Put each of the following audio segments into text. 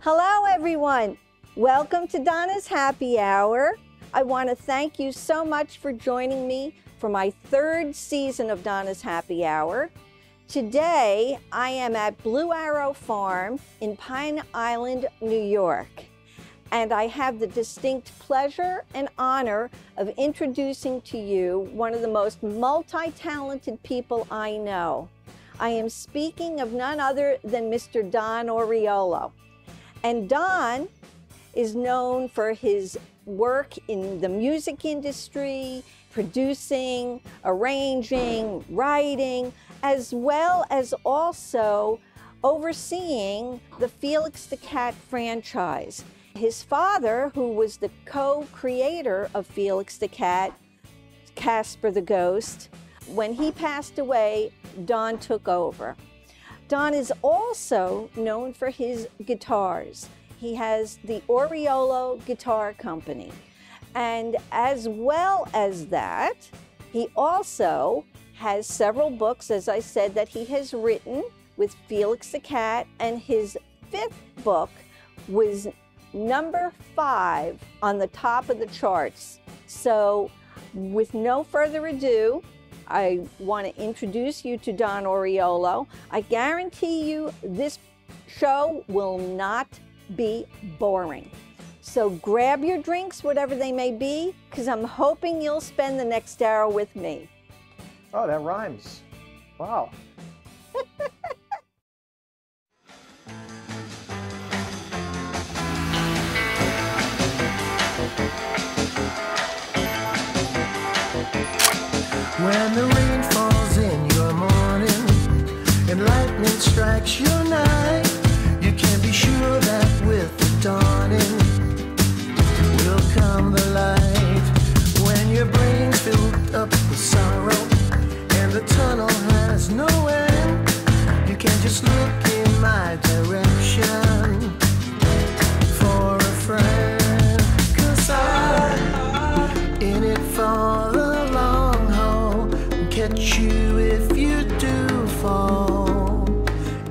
Hello everyone, welcome to Donna's Happy Hour. I want to thank you so much for joining me for my third season of Donna's Happy Hour. Today I am at Blue Arrow Farm in Pine Island, New York, and I have the distinct pleasure and honor of introducing to you one of the most multi-talented people I know. I am speaking of none other than Mr. Don Oriolo. And Don is known for his work in the music industry, producing, arranging, writing, as well as also overseeing the Felix the Cat franchise. His father, who was the co-creator of Felix the Cat, Casper the Ghost, when he passed away, Don took over. Don is also known for his guitars. He has the Oriolo Guitar Company. And as well as that, he also has several books, as I said, that he has written with Felix the Cat, and his fifth book was number 5 on the top of the charts. So with no further ado, I want to introduce you to Don Oriolo. I guarantee you this show will not be boring. So grab your drinks, whatever they may be, because I'm hoping you'll spend the next hour with me. Oh, that rhymes. Wow. When the rain falls in your morning and lightning strikes your night, you can be sure that with the dawning will come the light. When your brain's filled up with sorrow and the tunnel has no end, you can just look in my direction for a friend. 'Cause I'm in it for the long haul, catch you if you do fall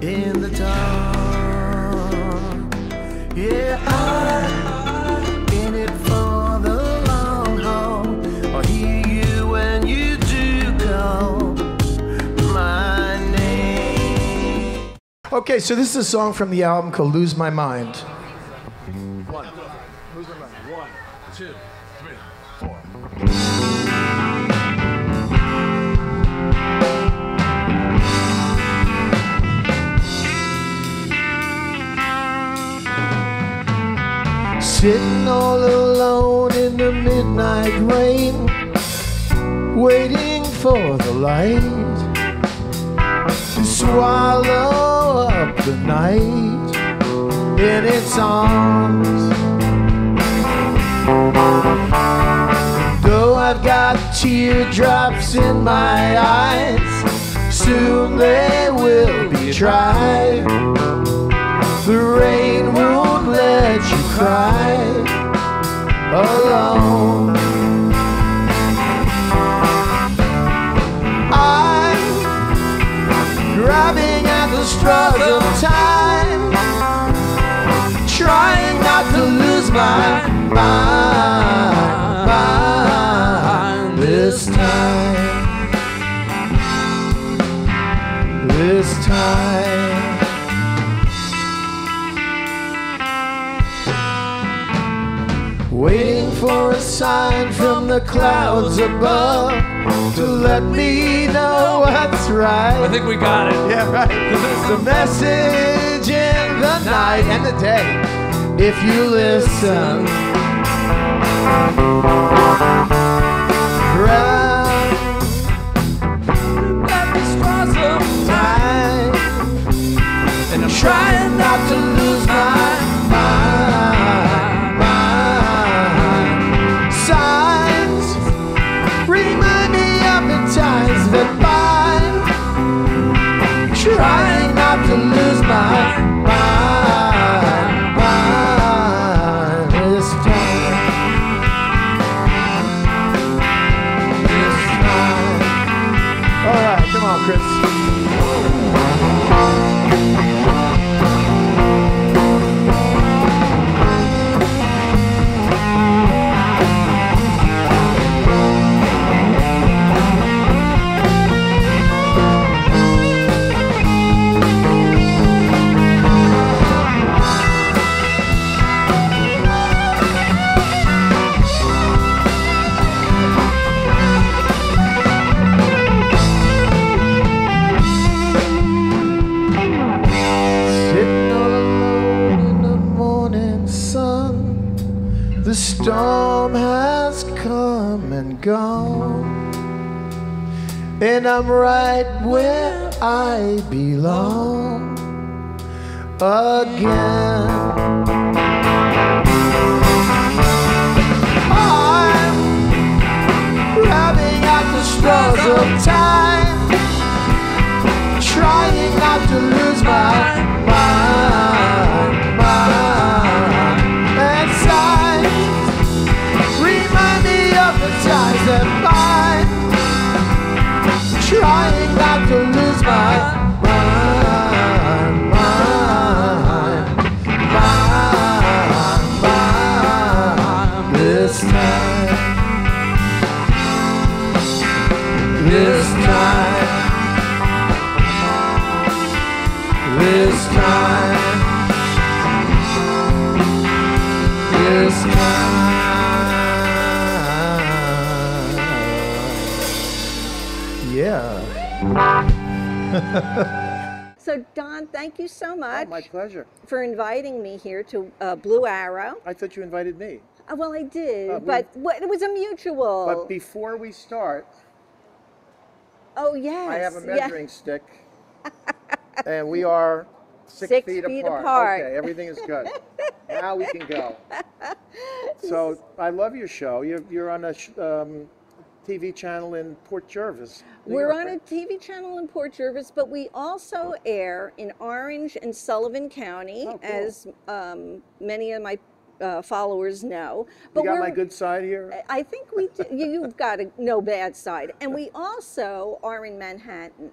in the dark. Yeah, I'm in it for the long haul, I'll hear you when you do call my name. Okay, so this is a song from the album called Lose My Mind. One, lose my mind. 1, 2, 3, 4. Sitting all alone in the midnight rain, waiting for the light to swallow up the night in its arms. Though I've got teardrops in my eyes, soon they will be dry. The rain won't let you cry alone. I'm grabbing at the straws of time, trying not to lose my mind this time. This time. Waiting for a sign from the clouds above to let me know what's right. I think we got it. Yeah, right. The message in the night and the day, if you listen. Run at the straws of time, and I'm trying not to lose my mind. Signs remind me of the times that bind, trying not to lose my mind this time. This time. All right, come on, Chris. The storm has come and gone, and I'm right where I belong again. I'm grabbing at the straws of time, trying not to lose my mind. And sighs remind me of the times that mine, trying not to lose my mind. This time, this time, this time, this time. Yeah. So, Don, thank you so much. Oh, my pleasure. For inviting me here to Blue Arrow. I thought you invited me. Well, I did, we- but it was a mutual. But before we start, Oh, yes. I have a yeah. measuring stick, and we are 6 6 feet feet apart. apart. Okay, everything is good. Now we can go. So I love your show. You're on a TV channel in Port Jervis. New We're York, on a right? TV channel in Port Jervis, but we also air in Orange and Sullivan County, Oh, cool. as many of my followers know. You But got my we're- good side here? I think we do. You've got no bad side. And we also are in Manhattan.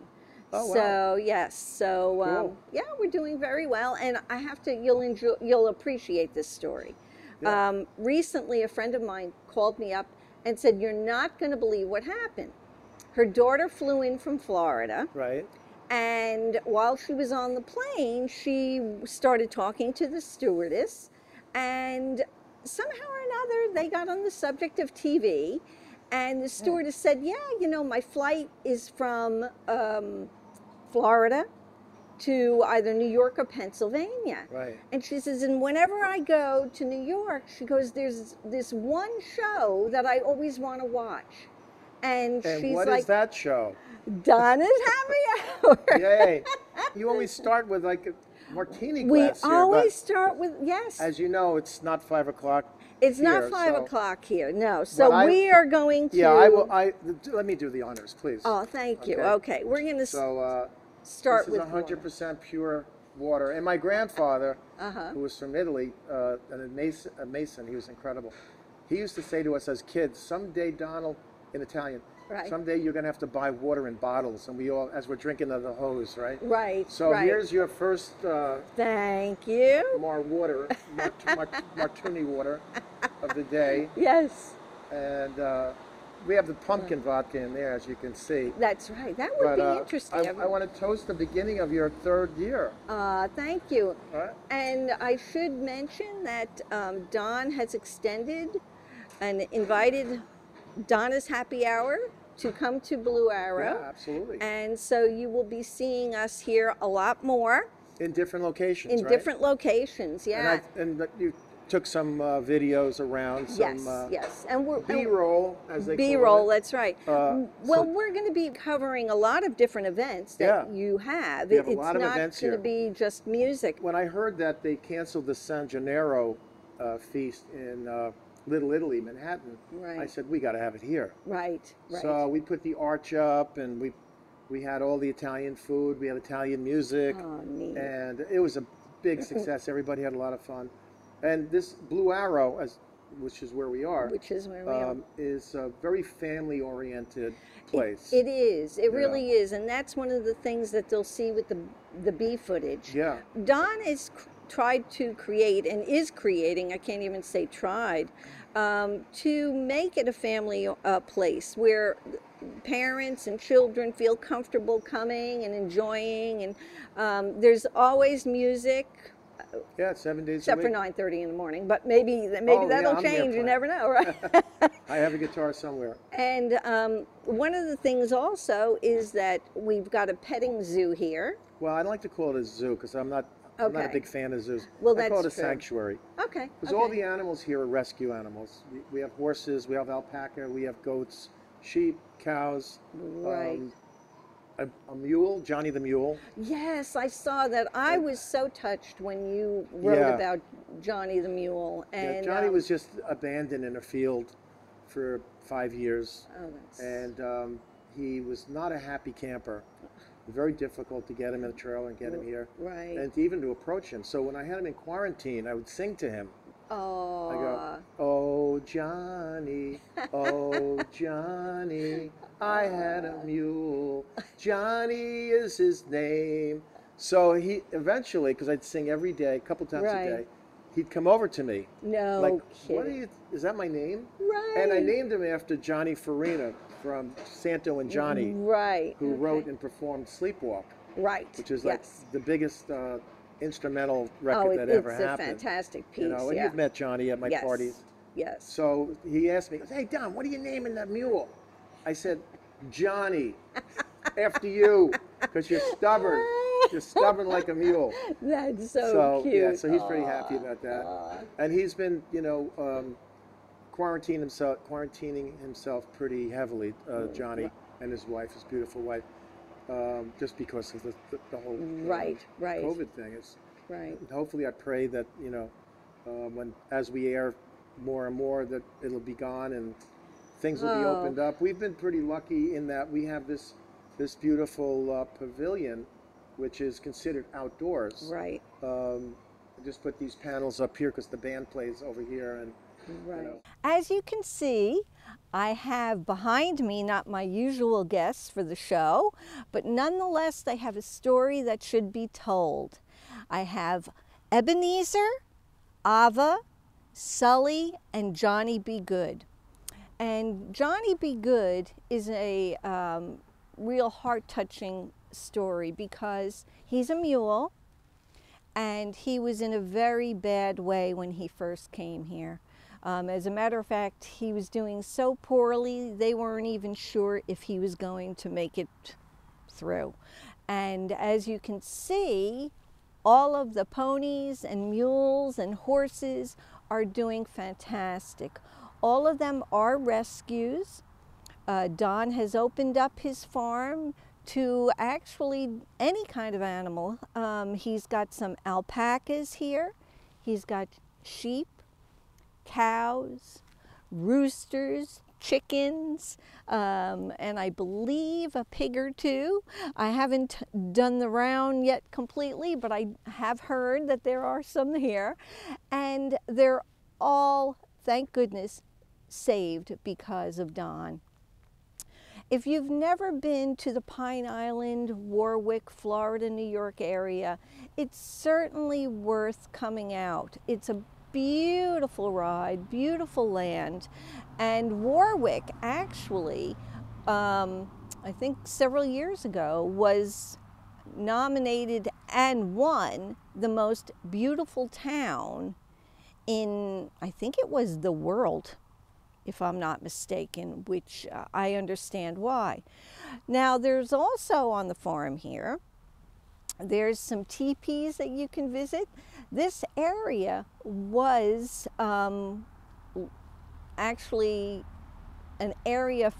Oh, wow. So, yes. So, Cool. yeah, we're doing very well. And I have to, you'll appreciate this story. Yeah. Recently, a friend of mine called me up and said, "You're not going to believe what happened." Her daughter flew in from Florida. Right. And while she was on the plane, she started talking to the stewardess, and somehow or another, they got on the subject of TV, and the stewardess said, "Yeah, my flight is from Florida to either New York or Pennsylvania." Right. And she says, "And whenever I go to New York," she goes, "there's this one show that I always want to watch." And And she's what like, is that show? "Donna's Happy Hour." Yay. You always start with like a martini We glass here, always but start with, yes. as you know, it's not 5 o'clock. It's not here, 5 so- o'clock here, no. So But we are going to. Yeah, I will. Let me do the honors, please. Oh, thank you. Okay. Okay, we're going to So start this is with 100% pure water. And my grandfather, Uh-huh. who was from Italy, a mason, he was incredible. He used to say to us as kids, "Someday, Donald," in Italian, Right. "someday you're going to have to buy water in bottles." And we all, as we're drinking out of the hose, right? Right. So right. here's your first Thank you. martini water of the day. Yes, And we have the pumpkin vodka in there, as you can see. that's right. That would be interesting. I want to toast the beginning of your 3rd year. Thank you. Right? And I should mention that Don has extended and invited Donna's Happy Hour to come to Blue Arrow. Yeah, absolutely. And so you will be seeing us here a lot more In different locations, in right? different locations. Yeah. And you took some videos around, some yes. And we're B-roll, as they B-roll, call it. that's right. Well, we're going to be covering a lot of different events that Yeah. you have. We have a It's lot of not events going to here. be just music. When I heard that they canceled the San Gennaro feast in Little Italy, Manhattan, Right. I said, we got to have it here. Right, right. So we put the arch up, and we had all the Italian food. We had Italian music, Oh, neat. and it was a big success. Everybody had a lot of fun. And this Blue Arrow, which is where we are, Which is where we are. is a very family-oriented place. It is. It Yeah. really is. And that's one of the things that they'll see with the B footage. Yeah. Don has tried to create and is creating, I can't even say tried, to make it a family place where parents and children feel comfortable coming and enjoying. And there's always music. Yeah, 7 days Except a for week. 9:30 in the morning, but maybe Oh, that'll yeah, I'm there change. You playing. never know, right? I have a guitar somewhere. And one of the things also is that we've got a petting zoo here. Well, I don't like to call it a zoo because I'm not I'm not a Okay. big fan of zoos. Well, I call it a that's true. sanctuary. Okay. Because all the animals here are rescue animals. We have horses, we have alpaca, we have goats, sheep, cows, Right. a mule, Johnny the mule. Yes, I saw that. I was so touched when you wrote Yeah. about Johnny the mule. And Johnny was just abandoned in a field for 5 years. Oh, that's And he was not a happy camper. Very difficult to get him in the trailer and get him here. right. And even to approach him. So when I had him in quarantine, I would sing to him. Oh. I go, oh Johnny, oh Johnny, I had a mule. Johnny is his name. So he eventually, because I'd sing every day, a couple times Right. a day, he'd come over to me. No Like, kidding. what are you, is that my name? Right. And I named him after Johnny Farina from Santo and Johnny, Right. who okay. wrote and performed Sleepwalk, Right. which is yes. like the biggest instrumental Oh, record that it's ever a happened. fantastic piece. You know, and yeah. you've met Johnny at my yes. parties. Yes. So he asked me, he goes, hey, Don, what are you naming that mule? I said, Johnny, after you, because you're stubborn. You're stubborn like a mule. That's so cute. Yeah, so he's pretty happy about that. And he's been, you know, quarantining himself pretty heavily, Johnny and his wife, his beautiful wife, just because of the whole Right. COVID thing. Right. Hopefully, I pray that, you know, as we air more and more, that it'll be gone and things will be Oh. opened up. We've been pretty lucky in that we have this beautiful pavilion, which is considered outdoors. Right. I just put these panels up here because the band plays over here, and Right. you know. As you can see, I have behind me not my usual guests for the show, but nonetheless, they have a story that should be told. I have Ebenezer, Ava, Sully, and Johnny Be Good. And Johnny Be Good is a real heart-touching story because he's a mule and he was in a very bad way when he first came here. As a matter of fact, he was doing so poorly, they weren't even sure if he was going to make it through. And as you can see, all of the ponies and mules and horses are doing fantastic. All of them are rescues. Don has opened up his farm to actually any kind of animal. He's got some alpacas here. He's got sheep, cows, roosters, chickens, and I believe a pig or two. I haven't done the round yet completely, but I have heard that there are some here. And they're all, thank goodness, saved because of Don. If you've never been to the Pine Island, Warwick, Florida, New York area, it's certainly worth coming out. It's a beautiful ride, beautiful land. And Warwick actually, I think several years ago, was nominated and won the most beautiful town in, I think it was the world, if I'm not mistaken, which I understand why. Now, there's also on the farm here, there's some teepees that you can visit. This area was actually an area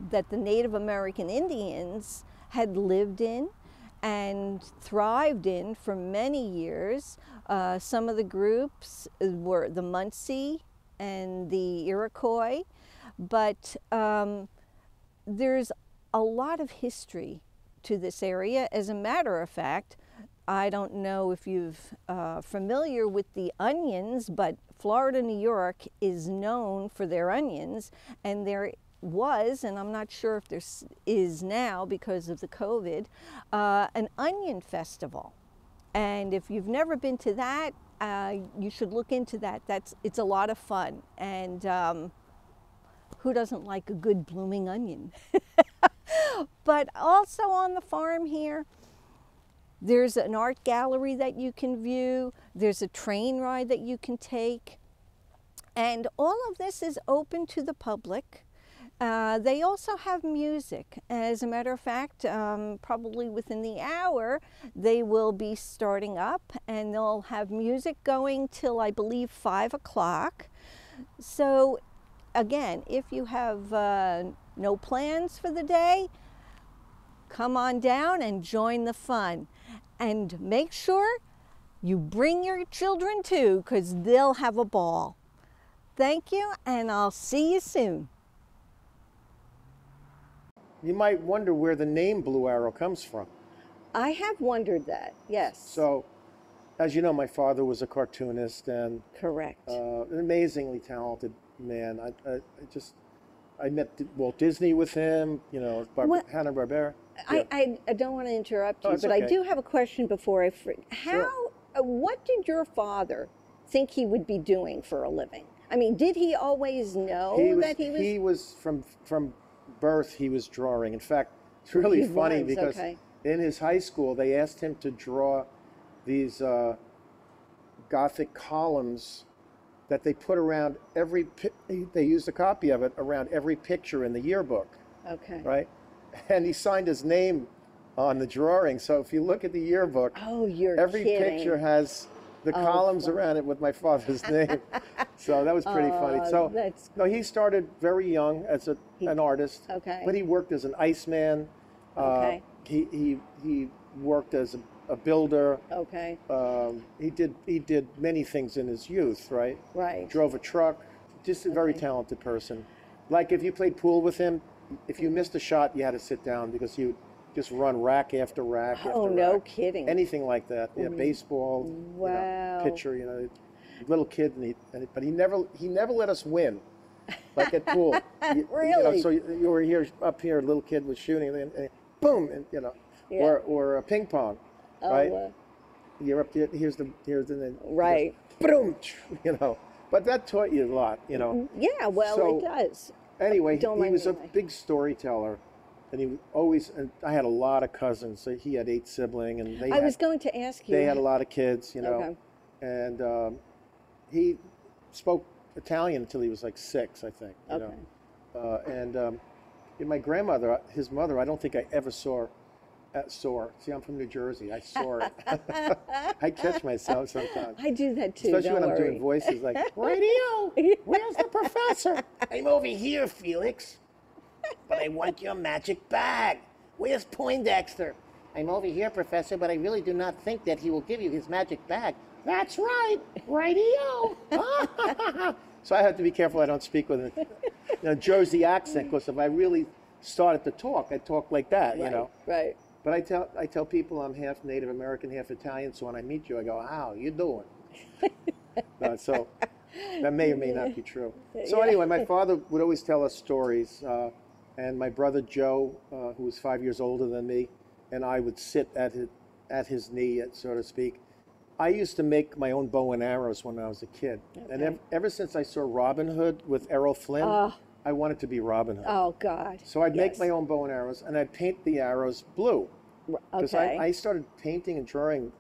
that the Native American Indians had lived in and thrived in for many years. Some of the groups were the Munsee and the Iroquois, but there's a lot of history to this area. As a matter of fact, I don't know if you're familiar with the onions, but Florida, New York is known for their onions, and there was, and I'm not sure if there is now because of the COVID, an onion festival. And if you've never been to that, you should look into that. It's a lot of fun. And who doesn't like a good blooming onion? But also on the farm here, there's an art gallery that you can view. There's a train ride that you can take. And all of this is open to the public. They also have music. As a matter of fact, probably within the hour, they will be starting up, and they'll have music going till, I believe, 5 o'clock. So again, if you have no plans for the day, come on down and join the fun. And make sure you bring your children too, because they'll have a ball. Thank you, and I'll see you soon. You might wonder where the name Blue Arrow comes from. I have wondered that, yes. So, as you know, my father was a cartoonist and Correct. an amazingly talented man. I met Walt Disney with him, you know, What- Hanna-Barbera. I don't want to interrupt you, Oh, it's but I okay. do have a question before I Sure. what did your father think he would be doing for a living? I mean, did he always know that he was? He was from birth, he was drawing. In fact, it's really He funny was, because okay. in his high school, they asked him to draw these Gothic columns that they put around they used a copy of it around every picture in the yearbook, Okay. right? And he signed his name on the drawing. So if you look at the yearbook, Oh, you're every kidding. picture has the columns around it with my father's name. So that was pretty funny. So that's- no, he started very young as an artist. Okay. But he worked as an iceman. Okay. He worked as a builder. Okay. He did many things in his youth, right? Right. Drove a truck. Just a very talented person. Like if you played pool with him, if you missed a shot, you had to sit down because he would just run rack after rack Oh, after no rack. kidding. Anything like that. Yeah, baseball. Wow. Pitcher. You know, little kid, but he never let us win. Like at pool. Really? So you were here up here, a little kid was shooting, and boom, and Yeah. or ping pong, right? Oh, You're up there. Here's the right. Boom, But that taught you a lot, Yeah, well, So, it does. Anyway, Don't he mind was me a anyway. big storyteller, and and I had a lot of cousins. So he had 8 siblings, and I was going to ask you. they had a lot of kids, Okay. and he spoke Italian until he was like 6, I think. And my grandmother, his mother, I don't think I ever saw See, I'm from New Jersey. I saw it. I catch myself sometimes. I do that too. Especially don't when I'm worry. doing voices like, Radio, where's the professor? I'm over here, Felix. But I want your magic bag. Where's Poindexter? I'm over here, Professor, but I really do not think that he will give you his magic bag. That's right, radio. So I have to be careful I don't speak with a Jersey accent, because if I really started to talk, I'd talk like that, Right. But I tell people I'm half Native American, half Italian, so when I meet you, I go, how you doing? So that may or may not be true. So anyway, my father would always tell us stories, and my brother Joe, who was 5 years older than me, and I would sit at his knee, so to speak. I used to make my own bow and arrows when I was a kid. Okay. And ever since I saw Robin Hood with Errol Flynn, I wanted to be Robin Hood. Oh, God. So I'd make Yes. my own bow and arrows, and I'd paint the arrows blue. Because Okay. I started painting and drawing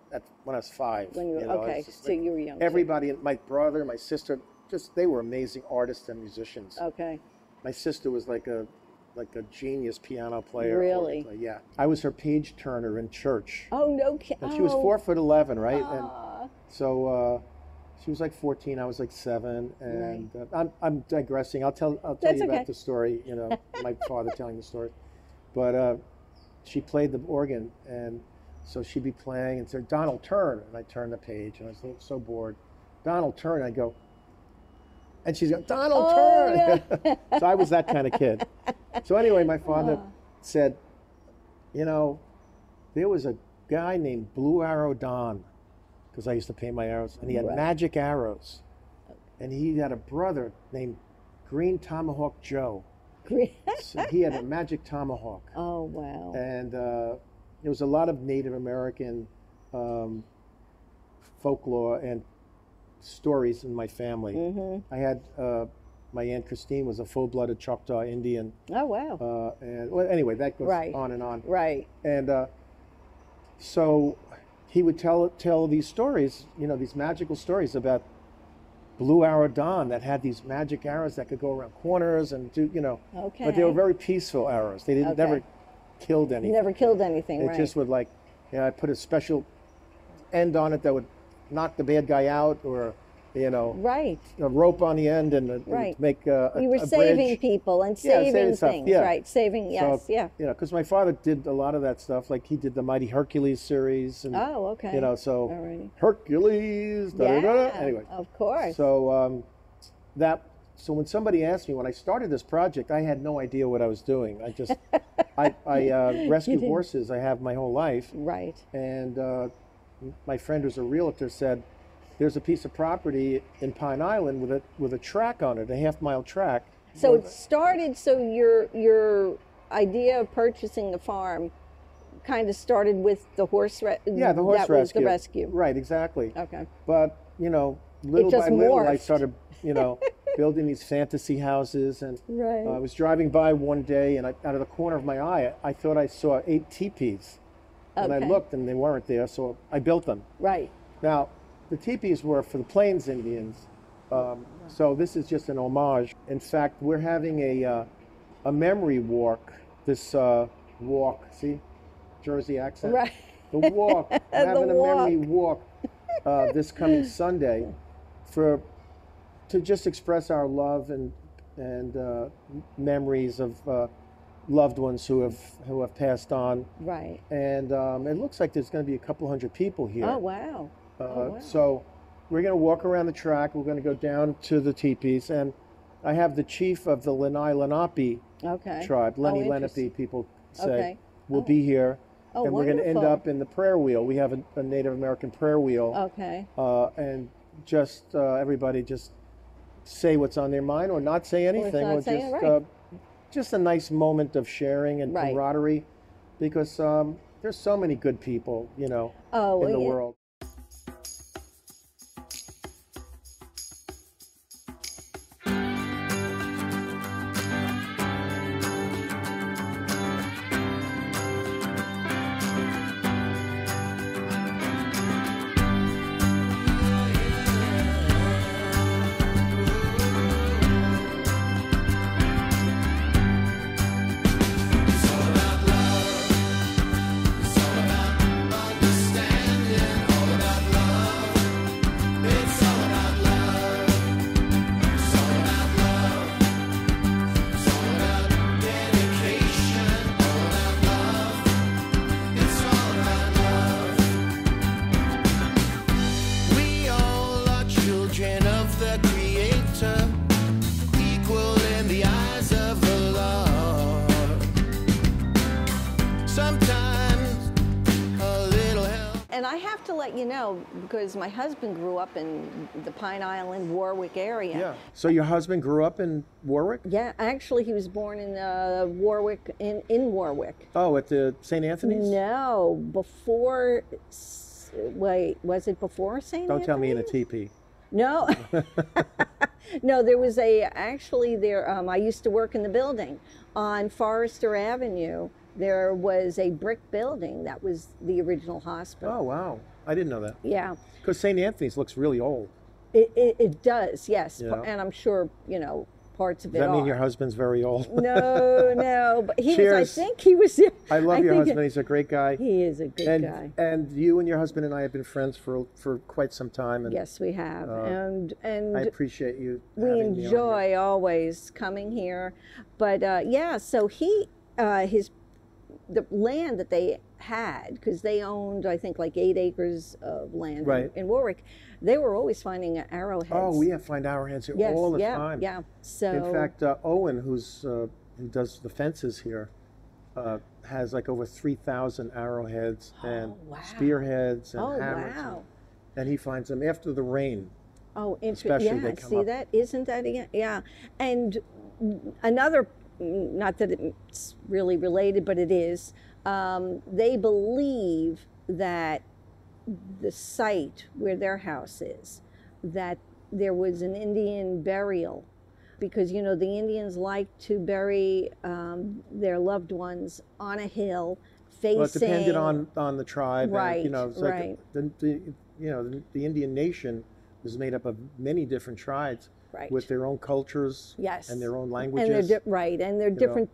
when I was 5. When you were, okay, it's just so you were young. Everybody, my brother, my sister, they were amazing artists and musicians. Okay. My sister was like a genius piano player. Really? Yeah. I was her page turner in church. Oh, no kidding. And she was 4'11", right? And Aw. so she was like 14, I was like 7, and I'm digressing. I'll tell That's you okay. about the story. My father telling the story, but she played the organ, and so she'd be playing and said, "Donald, turn," and I turned the page, and I was so bored. Donald, turn. I go, and she's going, Donald, turn. So I was that kind of kid. So anyway, my father said, there was a guy named Blue Arrow Don, because I used to paint my arrows, and he had magic arrows. And he had a brother named Green Tomahawk Joe. So he had a magic tomahawk. Oh, wow. And there was a lot of Native American folklore and stories in my family. Mm-hmm. I had my Aunt Christine was a full-blooded Choctaw Indian. Oh, wow. And well, anyway, that goes on and on. Right. And so he would tell these stories, these magical stories about blue arrow Don that had these magic arrows that could go around corners and do, Okay. but they were very peaceful arrows. They didn't never killed anything. Never killed anything, It right? just would I put a special end on it that would knock the bad guy out, or Right. a rope on the end and Right. make a You were a saving bridge. people and saving saving stuff, things, yeah. right? Saving, yes, So, yeah. because my father did a lot of that stuff. Like he did the Mighty Hercules series, and Oh, okay. so Alrighty. Hercules. Da, da, da, da. Anyway, of course. so so when somebody asked me when I started this project, I had no idea what I was doing. I just I rescue didn't. horses. I have my whole life, Right. and my friend who's a realtor said, "There's a piece of property in Pine Island with a track on it, a half-mile track." So it started. So your idea of purchasing the farm kind of started with the horse. The horse that rescue. was the rescue. Right, exactly. Okay. But little just by little, I morphed. started building these fantasy houses, and Right. I was driving by one day, and out of the corner of my eye, I thought I saw 8 teepees, and I Okay. looked, and they weren't there, so I built them. Right. Now, the teepees were for the Plains Indians, so this is just an homage. In fact, we're having a memory walk. This walk, see, Jersey accent. Right. The walk. We're having a memory walk this coming Sunday to just express our love and memories of loved ones who have passed on. Right. And it looks like there's going to be a couple hundred people here. Oh wow. Wow. So we're going to walk around the track. We're going to go down to the teepees, and I have the chief of the Lenni Lenape Okay. tribe, Lenni Lenape interesting. people say, Okay. will be here. Oh, And we're going to end wonderful. up in the prayer wheel. We have a Native American prayer wheel. Okay. And just everybody just say what's on their mind, or not say anything, not or saying, just right. just a nice moment of sharing and Right. camaraderie, because there's so many good people, Oh, in the yeah. world. We all are children of the Creator, equal in the eyes of the Lord. Sometimes a little help. And I have to let you know, because my husband grew up in the Pine Island, Warwick area. Yeah. So your husband grew up in Warwick? Yeah, actually, he was born in Warwick, in Warwick. Oh, at the St. Anthony's? No, before. Wait, was it before St. Don't tell me in a Anthony's? teepee. No, no. There was actually there. I used to work in the building on Forester Avenue. There was a brick building that was the original hospital. Oh, wow. I didn't know that. Yeah, Because St. Anthony's looks really old. it does. Yes, Yeah. and I'm sure parts of Does it that mean are. your husband's very old? No, but he was. I Cheers. think he was. I love your think husband. He's a great guy. He is a good guy. And you and your husband and I have been friends for quite some time. And Yes, we have, and I appreciate you. we having me on here. enjoy always coming here. But yeah, so the land that they had, because they owned, I think, like 8 acres of land Right. in Warwick, they were always finding arrowheads. Oh, we find arrowheads here yes, all the yeah, time. yeah. So In fact, Owen, who does the fences here, has like over 3,000 arrowheads and wow. spearheads and oh hammers. wow. And he finds them after the rain. Oh, Especially yeah. they come See up. that? Isn't that yeah? And another, not that it's really related, but it is. They believe that the site where their house is, that there was an Indian burial, because the Indians like to bury their loved ones on a hill facing. Well, it depended on the tribe. Right, And, it's like right. the Indian nation is made up of many different tribes Right. with their own cultures Yes. and their own And languages. they're right, and they're different.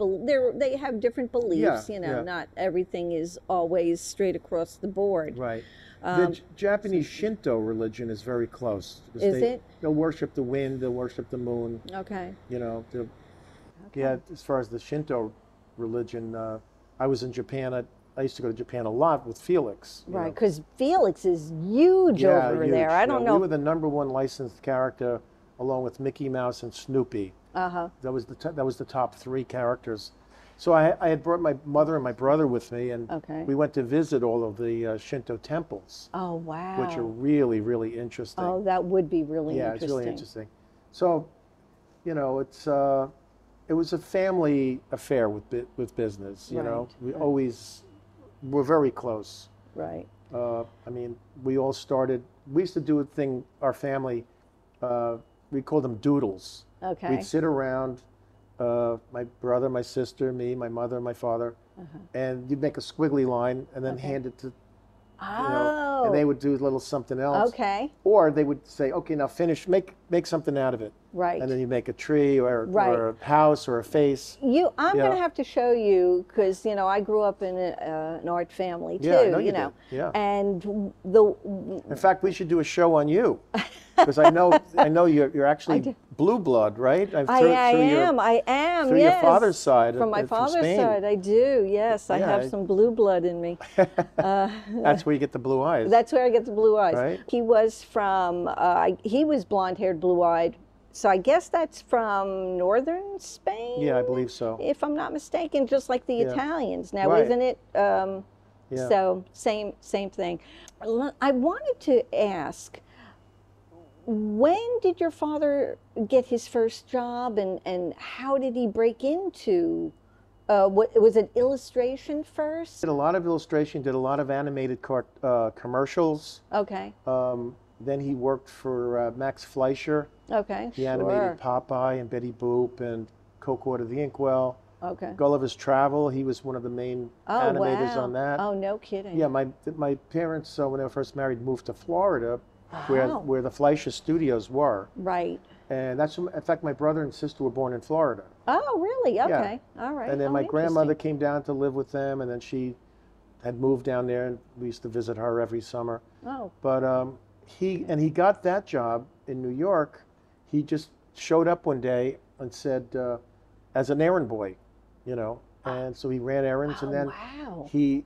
They have different beliefs. Yeah. Not everything is always straight across the board. Right. The Japanese Shinto religion is very close. Because Is it? They'll worship the wind, they'll worship the moon. Okay. Yeah, as far as the Shinto religion, I was in Japan. I used to go to Japan a lot with Felix. you Right, know. because Felix is huge over huge. there. I don't We know. were the #1 licensed character, along with Mickey Mouse and Snoopy. Uh-huh. That was the top 3 characters. So I had brought my mother and my brother with me, and Okay. we went to visit all of the Shinto temples, Oh, wow. which are really, really interesting. Oh, that would be really yeah, interesting. it's really interesting. So, it was a family affair with business. You know, we right. always were very close. Right. I mean, we all started. We used to do a thing. Our family, we called them doodles. Okay. We'd sit around, my brother, my sister, me, my mother, my father, and you'd make a squiggly line and then hand it to, Oh. and they would do a little something else. Okay. Or they would say, okay, now finish, make something out of it. Right. And then you make a tree or Right. a house or a face. I'm Yeah. going to have to show you because I grew up in an art family too. Yeah, I know you did. Yeah. And In fact, we should do a show on you, because I know you're actually blue blood, right? I am. Through Yes. your father's side. From my from father's Spain. side, I do. Yes, I Yeah. have some blue blood in me. That's where you get the blue eyes. That's where I get the blue eyes. Right. He was from. He was blonde-haired, blue-eyed. So I guess that's from northern Spain. Yeah, I believe so. If I'm not mistaken, just like the Yeah. Italians. Now, Right. isn't it? Yeah. So same thing. I wanted to ask, when did your father get his first job, and how did he break into? What was it? Illustration first? Did a lot of illustration. Did a lot of animated commercials. Okay. Then he worked for Max Fleischer. Okay. He sure. animated Popeye and Betty Boop and Coco to the Inkwell. Okay. Gulliver's Travel. He was one of the main animators on that. Oh, no kidding. Yeah, my parents, when they were first married, moved to Florida, Oh. where the Fleischer Studios were, Right. and in fact, my brother and sister were born in Florida. Oh, really? Okay. All right. And then Oh, my grandmother interesting. came down to live with them, and then she had moved down there, and we used to visit her every summer. Oh. But he got that job in New York. He just showed up one day and said, as an errand boy, and so he ran errands, and then wow. he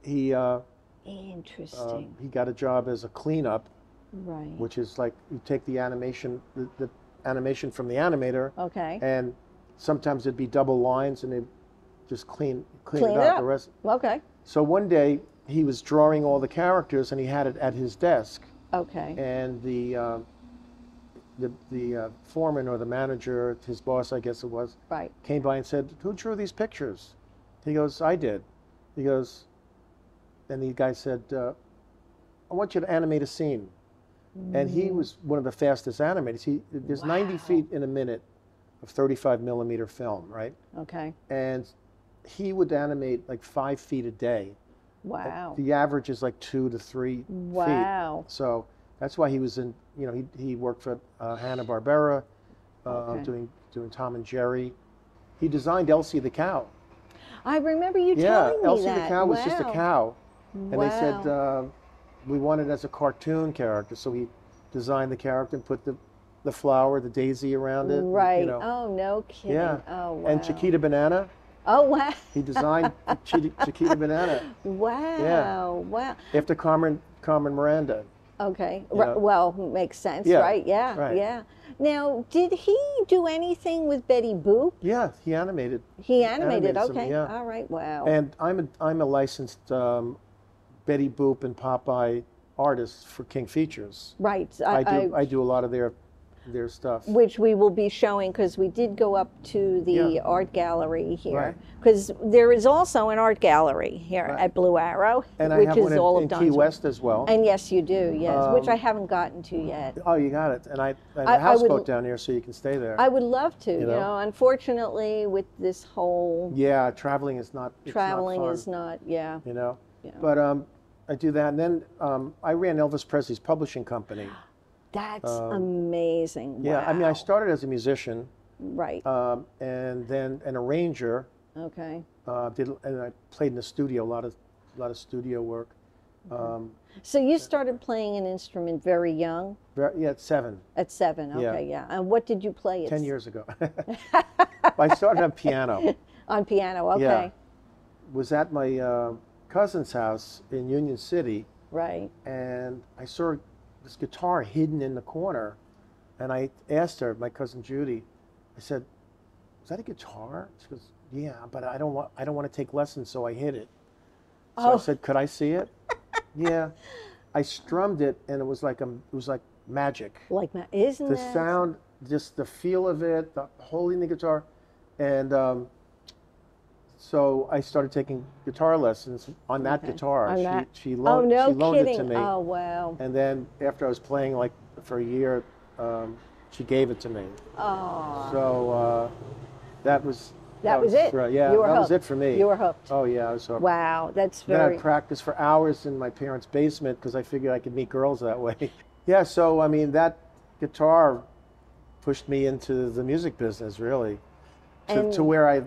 Interesting. he got a job as a cleanup, Right. which is like you take the animation from the animator, Okay. and sometimes it'd be double lines, and they just clean Clean it it out. up. The rest. Okay. So one day he was drawing all the characters, and he had it at his desk, Okay. and the foreman or the manager, his boss, I guess it was, Right. came by and said, "Who drew these pictures?" He goes, "I did." He goes, and the guy said, "I want you to animate a scene." And he was one of the fastest animators. There's 90 feet in a minute of 35 millimeter film, right? Okay. And he would animate like 5 feet a day. Wow. The average is like 2 to 3 Wow. feet. So that's why he was in, he worked for Hanna-Barbera, Okay. doing Tom and Jerry. He designed Elsie the cow. I remember you Yeah, telling me Elsie that. the cow was just a Wow. cow. And they said, Wow. we want it as a cartoon character. So he designed the character and put the flower, the daisy around it. Right. Oh, no kidding. Yeah. Oh, wow. And Chiquita Banana, Oh, wow. he designed Chiquita Banana Wow. Yeah. Wow. after Carmen Miranda. Okay. Yeah. Well, makes sense, Yeah, right? Yeah. right. Yeah. Now, did he do anything with Betty Boop? Yeah, he animated. He animated. some, Okay. yeah. All right. Wow. And I'm a licensed Betty Boop and Popeye artist for King Features. right. I do a lot of their stuff. Which we will be showing because we did go up to the Yeah. art gallery here. Right. Because there is also an art gallery here Right. at Blue Arrow, And which I have is one all in of Key Don's work. West as well. And yes, you do. Yes, which I haven't gotten to yet. Oh, you got it. And I have I a houseboat would- down here, so you can stay there. I would love to. You know? know, unfortunately, with this whole Yeah, traveling is not. It's traveling not fun, is not. Yeah. You know. Yeah. But I do that, and then I ran Elvis Presley's publishing company, That's amazing. Yeah, I mean, I Wow. started as a musician, Right. and then an arranger. Okay. And I played in the studio, a lot of studio work. So you started playing an instrument very young, Yeah, at 7, at 7. Yeah. Okay, yeah. And what did you play? 10 years ago. I started on piano. On piano. Okay. Yeah. Was at my cousin's house in Union City, Right. and I saw this guitar hidden in the corner, and I asked her, my cousin Judy, I said, "Is that a guitar?" She goes, "Yeah, but I don't want to take lessons, so I hid it." So I Oh. said, "Could I see it?" Yeah. I strummed it, and it was like magic. Like, isn't The that? sound, just the feel of it, the holding the guitar, and so I started taking guitar lessons on that guitar. On that? She Oh, loaned no she loaned kidding. it to me, Oh, wow. and then after I was playing like for a year, she gave it to me. Oh. So that was it. right, yeah, You were that was hooked. it for me. You were hooked. Oh yeah, I was hooked. Wow, that's Then very. I practiced for hours in my parents' basement because I figured I could meet girls that way. Yeah, so I mean that guitar pushed me into the music business really, to where I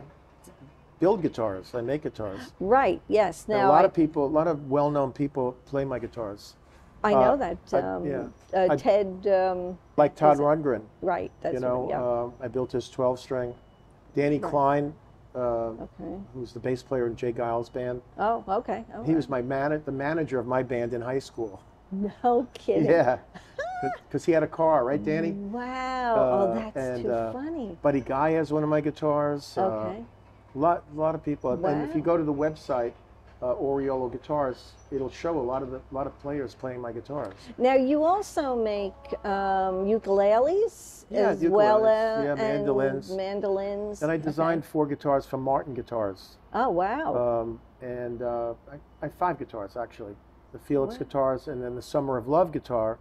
build guitars. I make guitars. Right. Yes. And Now a lot of people, a lot of well-known people play my guitars, I know that. I- Ted. like Todd Is it- Rundgren. Right. That's You know, yeah. I built his 12-string. Danny Klein, Okay. who's the bass player in Jay Giles' band. Oh. Okay. All He was right. the manager of my band in high school. No kidding. Yeah, because he had a car, right, Danny? Wow. Oh, that's and, too funny. Buddy Guy has one of my guitars. Okay. A lot of people. And if you Wow. go to the website, Oriolo Guitars, it'll show a lot of players playing my guitars. Now you also make ukuleles Yeah, as well ukuleles. as Yeah, mandolins. mandolins. And I Okay. designed 4 guitars from Martin Guitars. Oh wow. And I have 5 guitars actually. The Felix guitars, and then the Summer of Love guitar,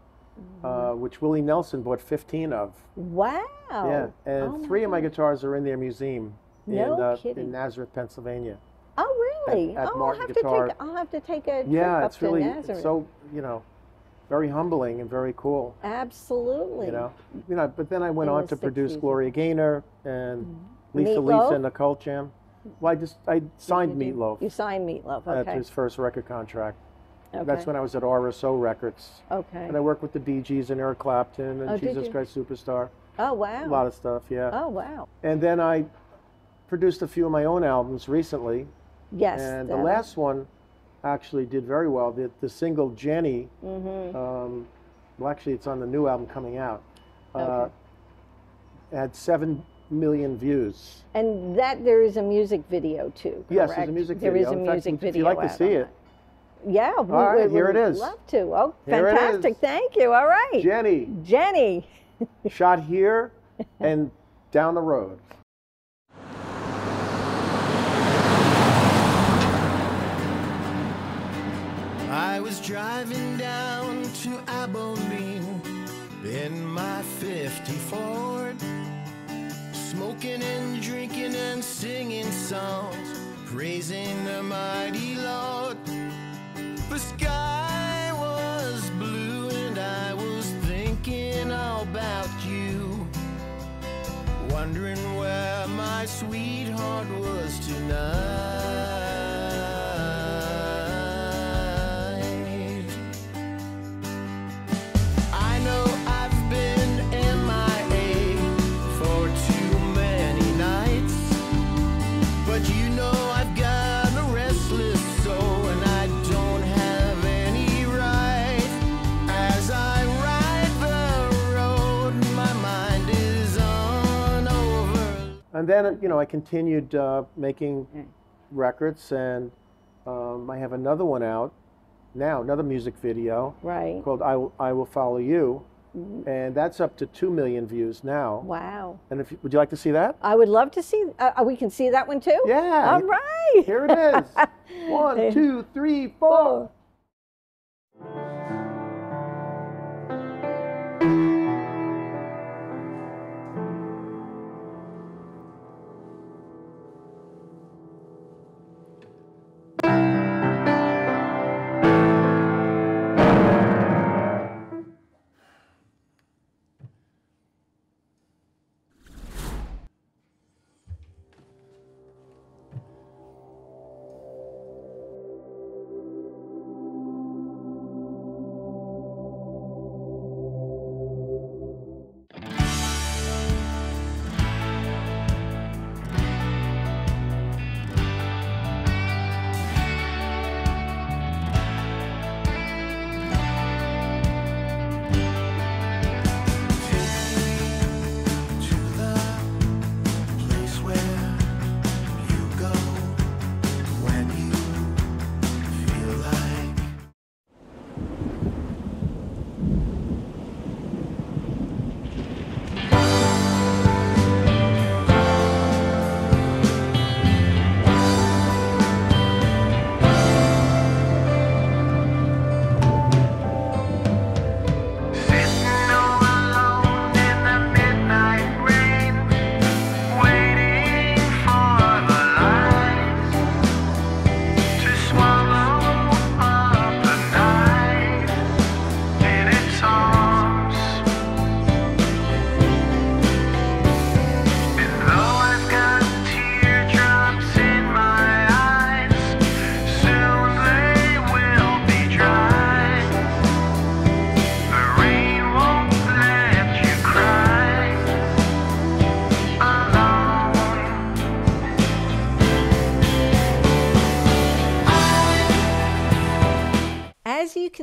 which Willie Nelson bought 15 of. Wow. Yeah, and Oh, 3 of my guitars are in their museum No kidding. in Nazareth, Pennsylvania. Oh really? at Oh, Martin I'll Guitar. have to take a trip Yeah, up it's to really Nazareth. so very humbling and very cool. Absolutely. But then I went In on the to produce 60s. Gloria Gaynor and Lisa Meatloaf? and the Cult Jam. Well, I signed You Meatloaf signed Meatloaf. to Okay. his first record contract. Okay. That's when I was at RSO Records. Okay. And I worked with the Bee Gees and Eric Clapton and Oh, did Jesus you? Christ Superstar. Oh wow. A lot of stuff, yeah. Oh wow. And then I produced a few of my own albums recently. Yes. And the last one actually did very well. The single Jenny, well, actually, it's on the new album coming out, Okay. had 7 million views. And that there is a music video too. Yes, correct? there's a music There video. is a In fact, music video. if you'd like to out see on it. that. Yeah, we right, here would it is. love to. Oh, Here it fantastic. is. Thank you. All right. Jenny, Jenny. shot here and down the road. I was driving down to Abilene in my 50 Ford, smoking and drinking and singing songs, praising the mighty Lord. The sky was blue and I was thinking all about you, wondering where my sweetheart was tonight. I know I've been MIA for too many nights, but you know I've got a restless soul and I don't have any right. As I ride the road, my mind is on over. And then, I continued making records, and I have another one out now, another music video Right. called I Will Follow You, and that's up to 2 million views now. Wow. And would you like to see that? I would love to see. We can see that one too. Yeah. All right. Here it is. 1, 2, 3, 4.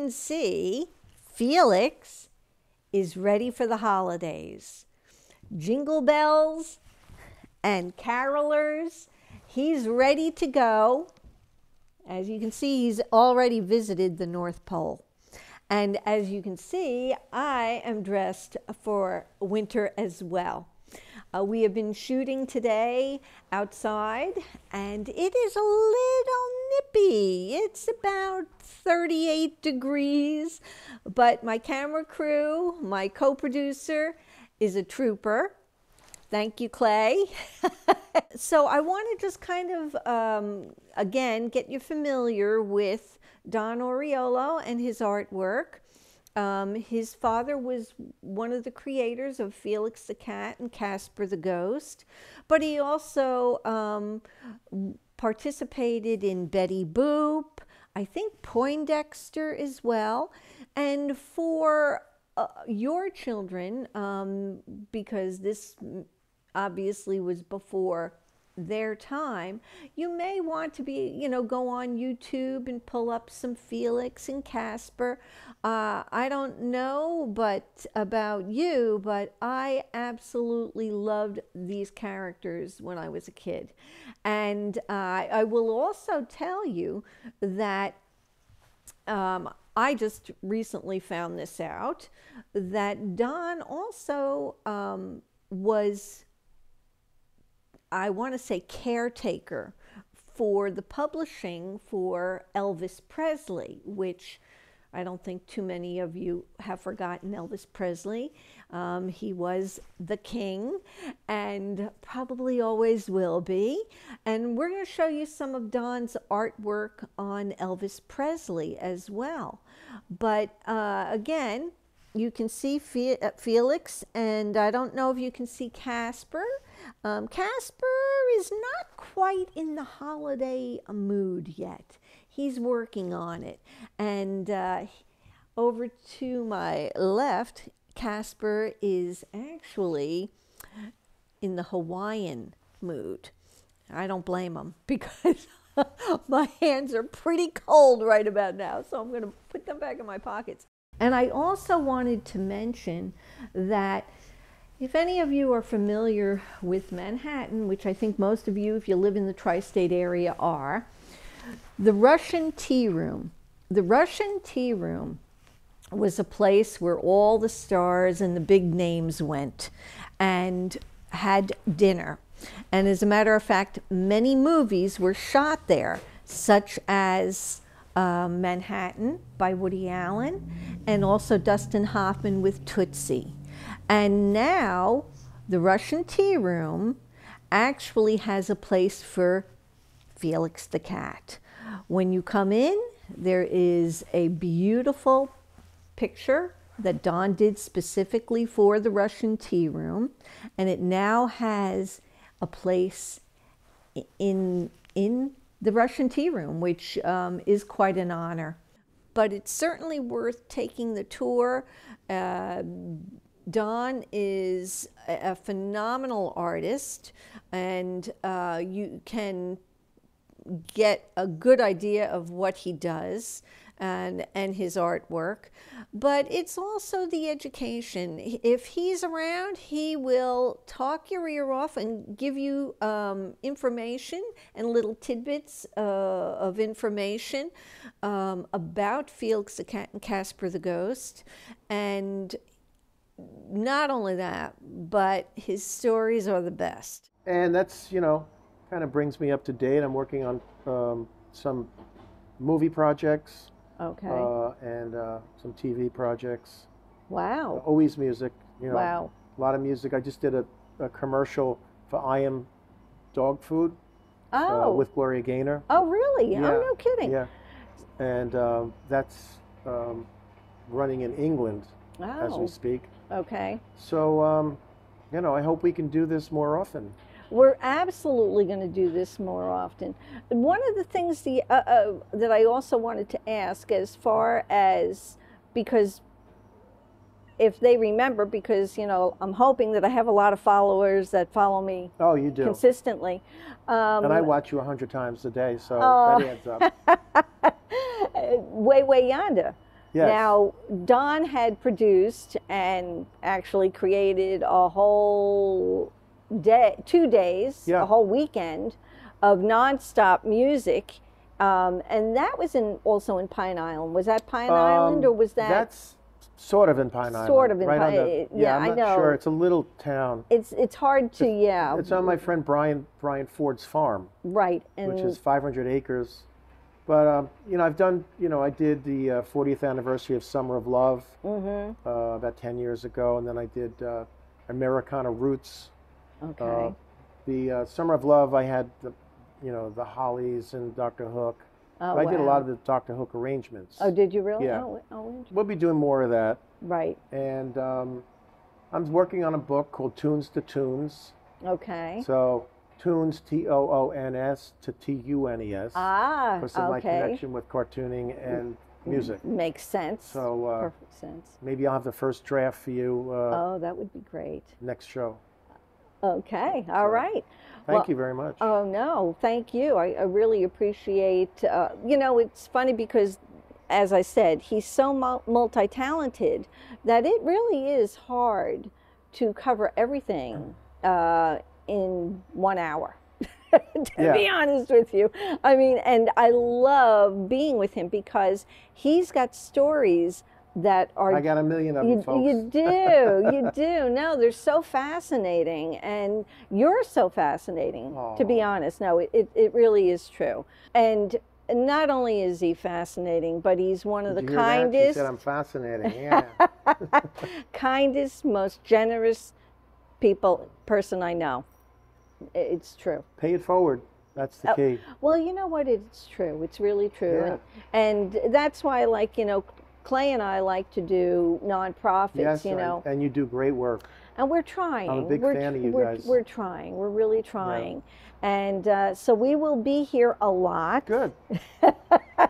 can see, Felix is ready for the holidays. Jingle bells and carolers. He's ready to go. As you can see, he's already visited the North Pole. And as you can see, I am dressed for winter as well. We have been shooting today outside, and it is a little nippy. It's about 38 degrees, but my camera crew, my co-producer, is a trooper. Thank you, Clay. So I want to just kind of, again, get you familiar with Don Oriolo and his artwork. His father was one of the creators of Felix the Cat and Casper the Ghost, but he also participated in Betty Boop, I think Poindexter as well. And for your children, because this obviously was before their time, you may want to be, go on YouTube and pull up some Felix and Casper. I don't know about you, but I absolutely loved these characters when I was a kid. And I will also tell you that I just recently found this out, that Don also was, I want to say, caretaker for the publishing for Elvis Presley, which I don't think too many of you have forgotten Elvis Presley. He was the king and probably always will be. And we're going to show you some of Don's artwork on Elvis Presley as well. But again, you can see Felix, and I don't know if you can see Casper. Casper is not quite in the holiday mood yet. He's working on it. And over to my left, Casper is actually in the Hawaiian mood. I don't blame him, because my hands are pretty cold right about now, so I'm going to put them back in my pockets. And I also wanted to mention that if any of you are familiar with Manhattan, which I think most of you, if you live in the tri-state area, are, the Russian Tea Room. The Russian Tea Room was a place where all the stars and the big names went and had dinner. And as a matter of fact, many movies were shot there, such as Manhattan by Woody Allen, and also Dustin Hoffman with Tootsie. And now the Russian Tea Room actually has a place for Felix the Cat. When you come in, there is a beautiful picture that Don did specifically for the Russian Tea Room, and it now has a place in the Russian Tea Room, which is quite an honor. But it's certainly worth taking the tour. Don is a phenomenal artist, and you can get a good idea of what he does and his artwork. But it's also the education. If he's around, he will talk your ear off and give you information and little tidbits of information about Felix the Cat and Casper the Ghost. And not only that, but his stories are the best. And that's, kind of brings me up to date. I'm working on some movie projects. Okay. And some TV projects. Wow. Always music. Wow. A lot of music. I just did a commercial for I Am Dog Food. Oh. With Gloria Gaynor. Oh, really? Yeah. Oh, no kidding. Yeah. And that's running in England as we speak. Okay. So, I hope we can do this more often. We're absolutely going to do this more often. One of the things that I also wanted to ask, as far as, because if they remember, because, I'm hoping that I have a lot of followers that follow me. Oh, you do. Consistently. And I watch you 100 times a day, so that adds up. Way, way yonder. Yes. Now, Don had produced and actually created a whole day, 2 days, Yeah. a whole weekend of nonstop music. And that was also in Pine Island. Was that Pine Island, or was that? That's sort of in Pine Island. Sort of in right Pine. on the, Yeah, I'm I not know. sure. It's a little town. It's hard to, yeah. It's on my friend Brian Ford's farm, Right. And which is 500 acres. But you know, I've done. You know, I did the 40th anniversary of Summer of Love about 10 years ago, and then I did Americana Roots. okay. The Summer of Love, I had the, you know, the Hollies and Dr. Hook. Oh, But I did a wow. lot of the Dr. Hook arrangements. Oh, did you really? Yeah. Oh, interesting. We'll be doing more of that. Right. And I'm working on a book called Tunes to Tunes. Okay. So Tunes, Toons to Tunes. Ah, Because of my okay. connection with cartooning and music. Makes sense. So Perfect sense. maybe I'll have the first draft for you Oh, that would be great. next show. Okay. All right. Thank you very much. Oh, no, thank you. I really appreciate, you know, it's funny because, as I said, he's so multi-talented that it really is hard to cover everything in 1 hour. To be honest with you. I mean, and I love being with him because he's got stories that are... I got a million of them, folks. You do, you do. No, they're so fascinating, and you're so fascinating, to be honest. No, it really is true. And not only is he fascinating, but he's one of the Did you hear that? She kindest, said I'm fascinating, yeah. kindest, most generous person I know. It's true. Pay it forward. That's the key. Well, you know what? It's true. It's really true. Yeah. And that's why, like, you know, Clay and I like to do nonprofits, Yes, you know. and you do great work. And we're trying. I'm a big fan of you guys. We're trying. We're really trying. And so we will be here a lot. Good.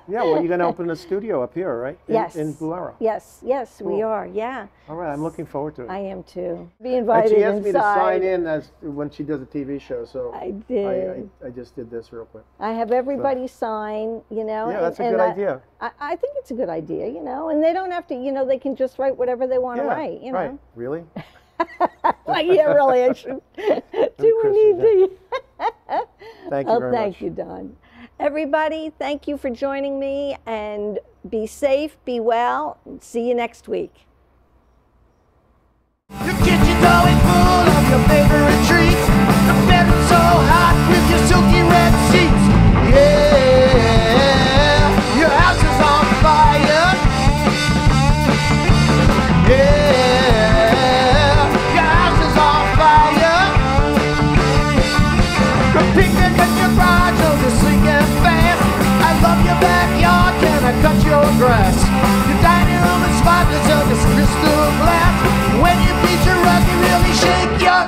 Yeah, well, you're going to open a studio up here, right? Yes. In Blue Arrow. Yes, yes, we Cool. are. Yeah. All right, I'm looking forward to it. I am too. Be And invited she asked me to sign inside. in as when she does a TV show, so I did. I just did this real quick. I have everybody sign, you know. Yeah, that's a and good idea. I think it's a good idea, you know, and they don't have to, you know, they can just write whatever they want to write, you know. Right. Really? Well, yeah, really, I should. Do we need to? Thank you Oh, very much. thank you, Don. Everybody, thank you for joining me, and be safe, be well, and see you next week. Your kitchen's always full of your favorite treats. The bedroom's so hot with your silky red sheets. Yeah, your house is on fire. Yeah, your house is on fire. The picnic at your garage, oh, you're sinking fast. I love your backyard, can I cut your grass? Your dining room is spotless of this crystal glass. When you beat your rug, you really shake your